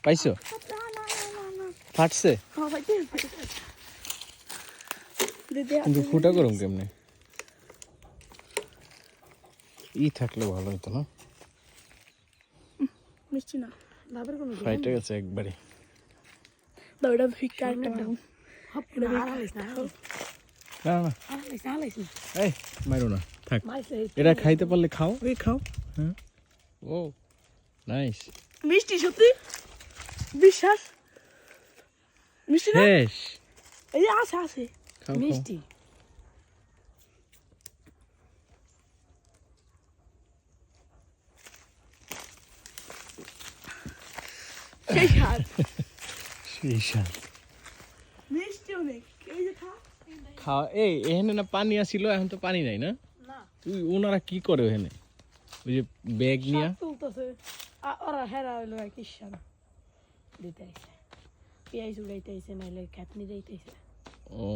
পাইছো? ফাটছে? কিন্তু ফুটা করুন কেমনে? থাকলে ভালো হতো না? মিষ্টি না বাবার কোনো ফাইটে গেছে একবারে। দৌড়া ভিক্ষা একটা না না এই মারো না, থাক। এটা খাইতে পারলে খাও, খাও। হ্যাঁ, ও নাইস। মিষ্টি সত্যি বিশ্বাস মিষ্টি না শেষ। এই যে আছে খাও মিষ্টি সেই স্বাদ সেই স্বাদ। মিষ্টি অনেক এই যে খাওয়া এখানে না পানি আসিল, এখন তো পানি নাই না? তুই ওনারা কি করে ওখানে? ওই যে ব্যাগ নিয়া তুলতেছে ওরা হেরা হইলো কিসান দিতে আইছে পেঁয়াজ উড়াইতে আইছে নাইলে খাটনি দিতে আইছে। ও